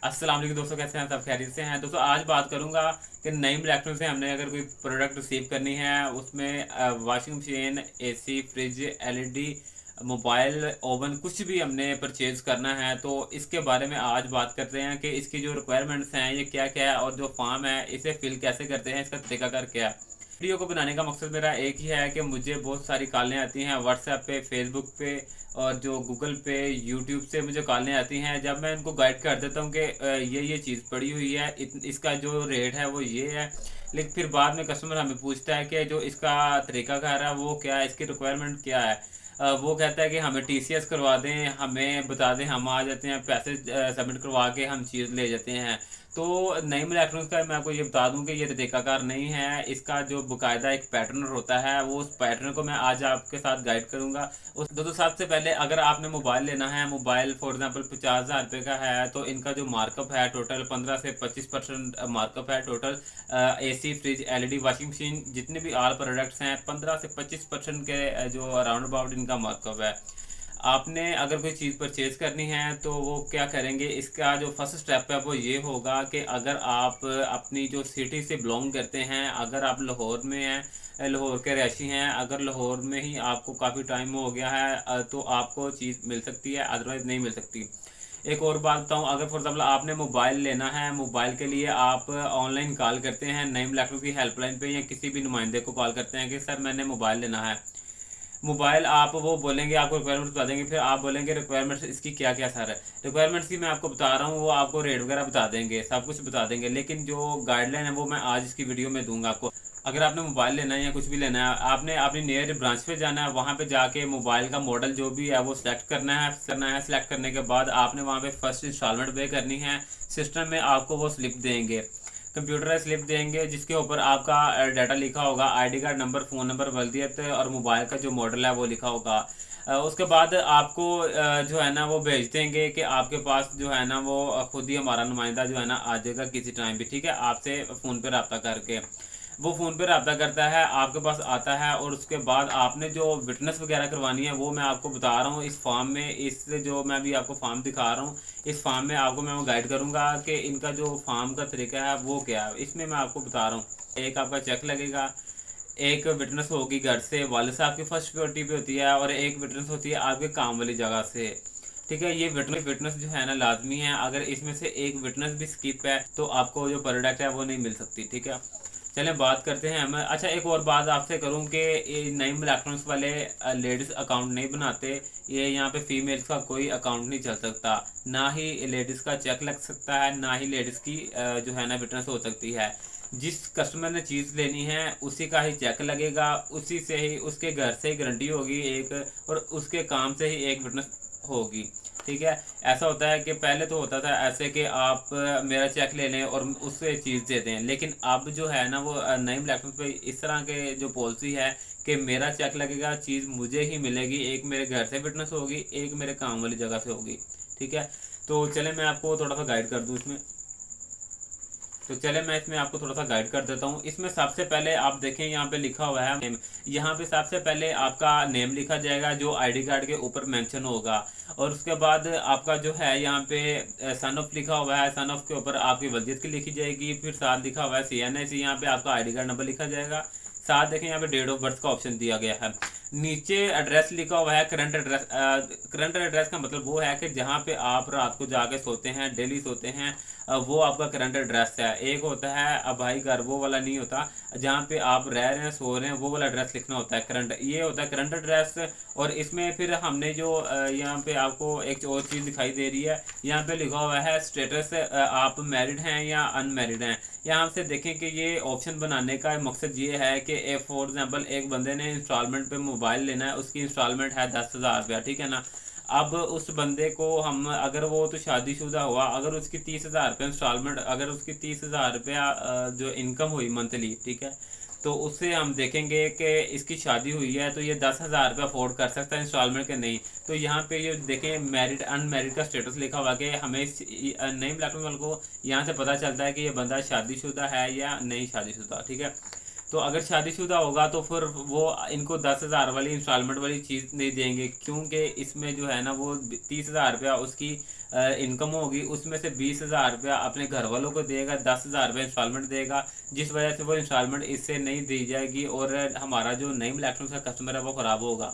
अस्सलाम वालेकुम दोस्तों, कैसे हैं? सब खैरियत से हैं? दोस्तों आज बात करूंगा कि नईम इलेक्ट्रॉनिक से हमने अगर कोई प्रोडक्ट रिसीव करनी है, उसमें washing machine, AC, fridge, LED, mobile, oven, कुछ भी हमने परचेज करना है, तो इसके बारे में आज बात करते हैं कि इसकी जो रिक्वायरमेंट्स हैं ये क्या क्या है, और जो फॉर्म है इसे फिल कैसे करते हैं, इसका तरीकाकार क्या है। वीडियो को बनाने का मकसद मेरा एक ही है कि मुझे बहुत सारी कॉलें आती हैं व्हाट्सएप पे, फेसबुक पे, और जो गूगल पे, यूट्यूब से मुझे कॉलें आती हैं। जब मैं उनको गाइड कर देता हूँ कि ये चीज़ पड़ी हुई है, इसका जो रेट है वो ये है, लेकिन फिर बाद में कस्टमर हमें पूछता है कि जो इसका तरीकाकार है वो क्या है, इसकी रिक्वायरमेंट क्या है। वो कहता है कि हमें टीसीएस करवा दें, हमें बता दें, हम आ जाते हैं, पैसे सबमिट करवा के हम चीज़ ले जाते हैं। तो नईम इलेक्ट्रॉनिक्स का मैं आपको ये बता दूं कि ये तरीकाकार नहीं है। इसका जो बाकायदा एक पैटर्न होता है, वो उस पैटर्न को मैं आज आपके साथ गाइड करूंगा। उस दोस्तों सबसे पहले अगर आपने मोबाइल लेना है, मोबाइल फॉर एग्जांपल 50,000 रुपये का है, तो इनका जो मार्कअप है टोटल 15 से 25% मार्कअप है total. AC, fridge, LED, washing machine, जितने भी ऑल प्रोडक्ट्स हैं 15 से 25% के जो अराउंड अबाउट इनका मार्कअप है। आपने अगर कोई चीज़ परचेज करनी है तो वो क्या करेंगे, इसका जो फर्स्ट स्टेप है वो ये होगा कि अगर आप अपनी जो सिटी से बिलोंग करते हैं, अगर आप लाहौर में हैं, लाहौर के रहायशी हैं, अगर लाहौर में ही आपको काफ़ी टाइम हो गया है, तो आपको चीज़ मिल सकती है, अदरवाइज़ नहीं मिल सकती। एक और बात बताऊं, अगर फॉर एग्जाम्पल आपने मोबाइल लेना है, मोबाइल के लिए आप ऑनलाइन कॉल करते हैं नईम इलेक्ट्रॉनिक की हेल्पलाइन पे, या किसी भी नुमाइंदे को कॉल करते हैं कि सर मैंने मोबाइल लेना है। मोबाइल आप वो बोलेंगे, आपको रिक्वायरमेंट्स बता देंगे, फिर आप बोलेंगे रिक्वायरमेंट्स इसकी क्या क्या सर है। रिक्वायरमेंट्स की मैं आपको बता रहा हूँ, वो आपको रेट वगैरह बता देंगे, सब कुछ बता देंगे, लेकिन जो गाइडलाइन है वो मैं आज इसकी वीडियो में दूंगा आपको। अगर आपने मोबाइल लेना है या कुछ भी लेना है, आपने अपनी नियर ब्रांच पे जाना है, वहाँ पे जाके मोबाइल का मॉडल जो भी है वो सिलेक्ट करना है। सिलेक्ट करने के बाद आपने वहाँ पे फर्स्ट इंस्टॉलमेंट पे करनी है। सिस्टम में आपको वो स्लिप देंगे, कंप्यूटर स्लिप देंगे, जिसके ऊपर आपका डाटा लिखा होगा, ID card number, phone number, वल्दियत और मोबाइल का जो मॉडल है वो लिखा होगा। उसके बाद आपको जो है ना वो भेज देंगे कि आपके पास जो है ना वो खुद ही हमारा नुमाइंदा जो है ना आ जाएगा किसी टाइम भी, ठीक है, आपसे फ़ोन पे रब्ता करके। वो फ़ोन पे रब्ता करता है, आपके पास आता है, और उसके बाद आपने जो विटनेस वगैरह करवानी है वो मैं आपको बता रहा हूँ इस फॉर्म में। इस जो मैं अभी आपको फॉर्म दिखा रहा हूँ, इस फॉर्म में आपको मैं वो गाइड करूँगा कि इनका जो फॉर्म का तरीका है वो क्या है। इसमें मैं आपको बता रहा हूँ, एक आपका चेक लगेगा, एक विटनेस होगी घर से, वाले साहब की फर्स्ट प्रायोरिटी पे होती है, और एक विटनेस होती है आपके काम वाली जगह से। ठीक है, ये विटनेस जो है ना लाजमी है। अगर इसमें से एक विटनेस भी स्किप है तो आपको जो प्रोडक्ट है वो नहीं मिल सकती, ठीक है। चलें बात करते हैं हम। अच्छा, एक और बात आपसे करूं कि ये नईम इलेक्ट्रॉनिक्स वाले लेडीज़ अकाउंट नहीं बनाते। ये यहाँ पे फीमेल्स का कोई अकाउंट नहीं चल सकता, ना ही लेडीज़ का चेक लग सकता है, ना ही लेडीज़ की जो है ना विटनेस हो सकती है। जिस कस्टमर ने चीज़ लेनी है उसी का ही चेक लगेगा, उसी से ही, उसके घर से ही गारंटी होगी एक, और उसके काम से ही एक विटनेस होगी, ठीक है। ऐसा होता है कि पहले तो होता था ऐसे कि आप मेरा चेक ले लें और उससे चीज़ दे दें, लेकिन अब जो है ना वो नईम लैपटॉप पे इस तरह के जो पॉलिसी है कि मेरा चेक लगेगा, चीज़ मुझे ही मिलेगी, एक मेरे घर से फिटनेस होगी, एक मेरे काम वाली जगह से होगी, ठीक है। तो चले मैं आपको थोड़ा सा गाइड कर दूँ इसमें। तो चले मैं इसमें आपको थोड़ा सा गाइड कर देता हूँ। इसमें सबसे पहले आप देखें यहाँ पे लिखा हुआ है नेम। यहाँ पे सबसे पहले आपका नेम लिखा जाएगा जो आईडी कार्ड के ऊपर मेंशन होगा, और उसके बाद आपका जो है यहाँ पे सन ऑफ लिखा हुआ है, सन ऑफ के ऊपर आपकी वल्दियत की लिखी जाएगी, फिर साथ लिखा हुआ है CNIC, यहाँ पे आपका आईडी कार्ड नंबर लिखा जाएगा, साथ देखें यहाँ पे डेट ऑफ बर्थ का ऑप्शन दिया गया है। नीचे एड्रेस लिखा हुआ है, करंट एड्रेस। करंट एड्रेस का मतलब वो है कि जहाँ पे आप रात को जाके सोते हैं, डेली सोते हैं, वो आपका करंट एड्रेस है। एक होता है अब भाई घर, वो वाला नहीं होता, जहाँ पे आप रह रहे हैं, सो रहे हैं, वो वाला एड्रेस लिखना होता है करंट, ये होता है करंट एड्रेस। और इसमें फिर हमने जो यहाँ पे आपको एक और चीज़ दिखाई दे रही है, यहाँ पे लिखा हुआ है स्टेटस, आप मैरिड हैं या अनमैरिड हैं। यहाँ से देखें कि ये ऑप्शन बनाने का मकसद ये है कि फॉर एग्जांपल एक बंदे ने इंस्टॉलमेंट पे मोबाइल लेना है, उसकी इंस्टॉलमेंट है 10,000 रुपया, ठीक है ना। अब उस बंदे को हम, अगर वो तो शादीशुदा हुआ, अगर उसकी 30,000 रुपये इंस्टॉलमेंट, अगर उसकी 30,000 रुपया जो इनकम हुई मंथली, ठीक है, तो उससे हम देखेंगे कि इसकी शादी हुई है तो ये 10,000 रुपये अफोर्ड कर सकता है इंस्टॉलमेंट के, नहीं। तो यहाँ पे ये देखें मैरिड अनमैरिड का स्टेटस लिखा हुआ कि हमें नई ब्लैक वाले को यहाँ से पता चलता है कि ये बंदा शादीशुदा है या नहीं शादीशुदा, ठीक है। तो अगर शादीशुदा होगा तो फिर वो इनको 10,000 वाली इंस्टॉलमेंट वाली चीज़ नहीं देंगे, क्योंकि इसमें जो है ना वो 30,000 रुपया उसकी इनकम होगी, उसमें से 20,000 रुपया अपने घर वालों को देगा, 10,000 रुपया इंस्टॉलमेंट देगा, जिस वजह से वो इंस्टॉलमेंट इससे नहीं दी जाएगी और हमारा जो नईम इलेक्ट्रॉनिक्स का कस्टमर है वो ख़राब होगा।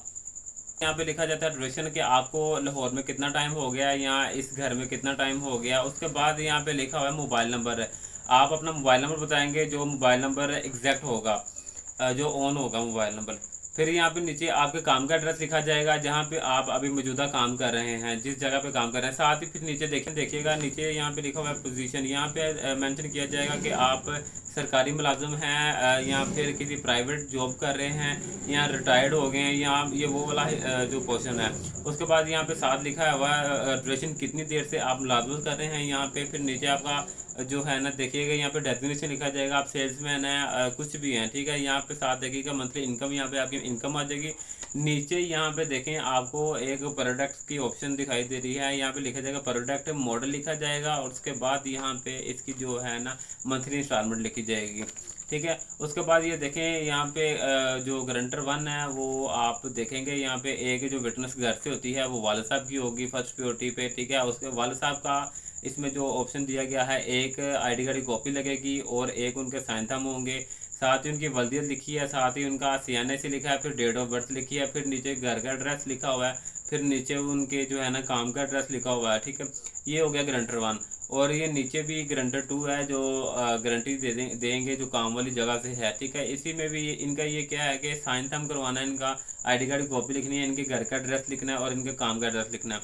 यहाँ पे लिखा जाता है ड्यूरेशन कि आपको लाहौर में कितना टाइम हो गया या इस घर में कितना टाइम हो गया। उसके बाद यहाँ पे लिखा हुआ है मोबाइल नंबर। आप अपना मोबाइल नंबर बताएंगे, जो मोबाइल नंबर एग्जैक्ट होगा, जो ऑन होगा मोबाइल नंबर। फिर यहाँ पे नीचे आपके काम का एड्रेस लिखा जाएगा, जहाँ पे आप अभी मौजूदा काम कर रहे हैं, जिस जगह पे काम कर रहे हैं। साथ ही फिर नीचे देखिएगा, नीचे यहाँ पे लिखा हुआ है पोजीशन। यहाँ पे मेंशन किया जाएगा कि आप सरकारी मुलाजिम हैं या फिर किसी प्राइवेट जॉब कर रहे हैं या रिटायर्ड हो गए हैं, या ये वो वाला जो पोर्शन है। उसके बाद यहाँ पे साथ लिखा हुआ है ड्यूरेशन, कितनी देर से आप मुलाजमत कर रहे हैं यहाँ पे। फिर नीचे आपका जो है ना देखिएगा, यहाँ पे डेजिग्नेशन लिखा जाएगा, आप सेल्समैन है कुछ भी हैं, ठीक है। यहाँ पे साथ देखिएगा मंथली इनकम, यहाँ पे आपकी इनकम आ जाएगी। नीचे यहाँ पे देखें आपको एक प्रोडक्ट की ऑप्शन दिखाई दे रही है, यहाँ पे लिखा जाएगा प्रोडक्ट मॉडल लिखा जाएगा, और उसके बाद यहाँ पे इसकी जो है ना मंथली इंस्टॉलमेंट लिखी जाएगी, ठीक है। उसके बाद ये देखें यहाँ पे जो गारंटर 1 है वो आप देखेंगे, यहाँ पे एक जो विटनेस घर से होती है वो वालिद साहब की होगी फर्स्ट प्रायोरिटी पे, ठीक है। उसके वालिद साहब का इसमें जो ऑप्शन दिया गया है, एक आईडी कार्ड की कॉपी लगेगी और एक उनके साइन थंब होंगे, साथ ही उनकी वल्दियत लिखी है, साथ ही उनका सियाने से लिखा है, फिर डेट ऑफ बर्थ लिखी है, फिर नीचे घर का एड्रेस लिखा हुआ है, फिर नीचे उनके जो है ना काम का एड्रेस लिखा हुआ है, ठीक है। ये हो गया गारंटर 1। और ये नीचे भी गारंटर 2 है जो गारंटी देंगे जो काम वाली जगह से है, ठीक है। इसी में भी इनका ये क्या है कि साइन थंब करवाना है, इनका आईडी कार्ड की कॉपी लिखनी है, इनके घर का एड्रेस लिखना है और इनके काम का एड्रेस लिखना है,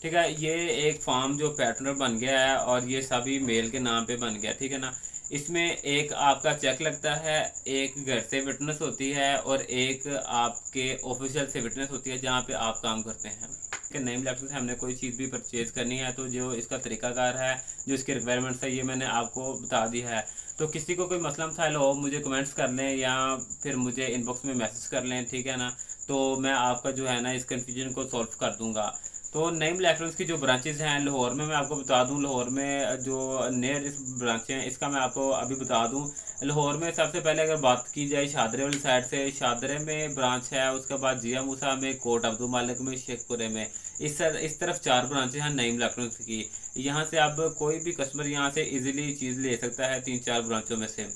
ठीक है। ये एक फॉर्म जो पैटर्न बन गया है और ये सभी मेल के नाम पे बन गया, ठीक है ना। इसमें एक आपका चेक लगता है, एक घर से विटनेस होती है और एक आपके ऑफिशियल से विटनेस होती है जहाँ पे आप काम करते हैं। कि नईम इलेक्ट्रॉनिक्स से हमने कोई चीज़ भी परचेज़ करनी है तो जो इसका तरीकाकार है, जो इसकी रिक्वायरमेंट्स है, ये मैंने आपको बता दिया है। तो किसी को कोई मसला मसाइल हो मुझे कमेंट्स कर लें या फिर मुझे इनबॉक्स में मैसेज कर लें, ठीक है ना। तो मैं आपका जो है ना इस कन्फ्यूजन को सॉल्व कर दूँगा। तो नईम इलेक्ट्रॉनिक्स की जो ब्रांचेस हैं लाहौर में, मैं आपको बता दूं, लाहौर में जो नियर ब्रांच हैं इसका मैं आपको अभी बता दूं। लाहौर में सबसे पहले अगर बात की जाए शादरे वाली साइड से, शादरे में ब्रांच है, उसके बाद जिया मूसा में, कोट अब्दुल मालिक में, शेखपुरे में, इस तरफ 4 ब्रांचें हैं नईम इलेक्ट्रॉनिक्स की। यहाँ से अब कोई भी कस्टमर यहाँ से इजीली चीज़ ले सकता है 3-4 ब्रांचों में से।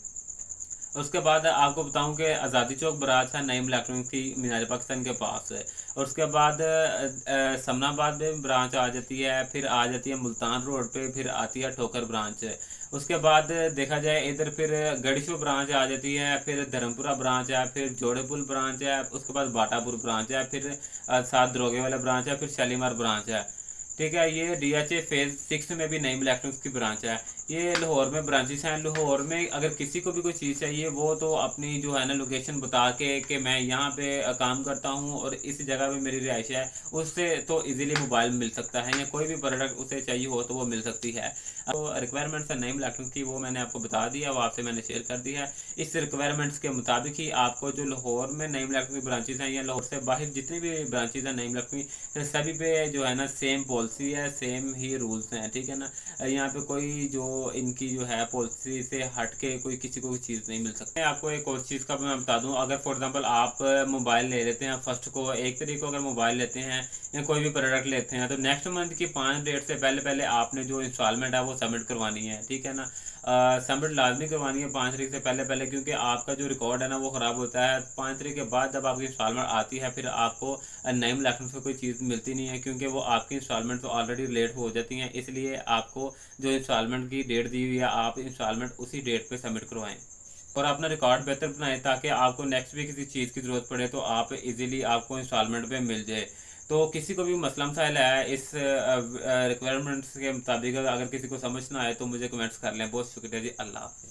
उसके बाद आपको बताऊं कि आज़ादी चौक ब्रांच है नईम इलेक्ट्रॉनिक्स की, मीनार पाकिस्तान के पास है। और उसके बाद समनाबाद में ब्रांच आ जाती है, फिर आ जाती है मुल्तान रोड पे, फिर आती है ठोकर ब्रांच। उसके बाद देखा जाए इधर फिर गढ़ीशो ब्रांच आ जाती है, फिर धर्मपुरा ब्रांच है, फिर जोड़ेपुल ब्रांच है, उसके बाद बाटापुर ब्रांच है, फिर सात दरोगे वाला ब्रांच है, फिर शालीमार ब्रांच है, ठीक है। ये DHA फेज 6 में भी नईम इलेक्ट्रॉनिक्स की ब्रांच है। ये लाहौर में ब्रांचेस हैं। लाहौर में अगर किसी को भी कोई चीज़ चाहिए वो तो अपनी जो है ना लोकेशन बता के कि मैं यहाँ पे काम करता हूँ और इस जगह पे मेरी रिहाइश है, उससे तो इजीली मोबाइल मिल सकता है, या कोई भी प्रोडक्ट उसे चाहिए हो तो वो मिल सकती है। तो रिक्वायरमेंट्स है नईम इलेक्ट्रॉनिक्स की, वो मैंने आपको बता दिया, वो आपसे मैंने शेयर कर दिया है। इस रिक्वायरमेंट्स के मुताबिक ही आपको जो लाहौर में नईम इलेक्ट्रॉनिक्स की ब्रांचेस हैं या लाहौर से बाहर जितनी भी ब्रांचेस हैं नईम इलेक्ट्रॉनिक्स, सभी पे जो है ना सेम पॉलिसी है, सेम ही रूल्स हैं, ठीक है ना। यहाँ पे कोई जो इनकी जो है पॉलिसी से हट के कोई किसी को चीज़ नहीं मिल सकती। आपको एक और चीज़ का मैं बता दूं, अगर फॉर एग्जांपल आप मोबाइल ले लेते हैं फर्स्ट को 1 तारीख को अगर मोबाइल लेते हैं या कोई भी प्रोडक्ट लेते हैं, तो नेक्स्ट मंथ की 5 डेट से पहले पहले आपने जो इंस्टॉलमेंट है वो सबमिट करवानी है, ठीक है ना। सबमिट लाजमी करवानी है 5 तारीख से पहले पहले, क्योंकि आपका जो रिकॉर्ड है ना वो ख़राब होता है। 5 तारीख के बाद जब आपकी इंस्टॉलमेंट आती है फिर आपको नईम इलेक्ट्रॉनिक्स से कोई चीज़ मिलती नहीं है, क्योंकि वो आपकी इंस्टॉलमेंट तो ऑलरेडी लेट हो जाती हैं। इसलिए आपको जो इंस्टॉलमेंट की डेट दी हुई है आप इंस्टॉलमेंट उसी डेट पे सबमिट करवाएं और अपना रिकॉर्ड बेहतर बनाएं, ताकि आपको नेक्स्ट भी किसी चीज़ की ज़रूरत पड़े तो आप इजीली आपको इंस्टॉलमेंट पे मिल जाए। तो किसी को भी मसला मसाइल है इस रिक्वायरमेंट्स के मुताबिक, अगर किसी को समझ ना आए तो मुझे कमेंट्स कर लें। बहुत शुक्रिया जी, अल्लाह हाफ़िज़।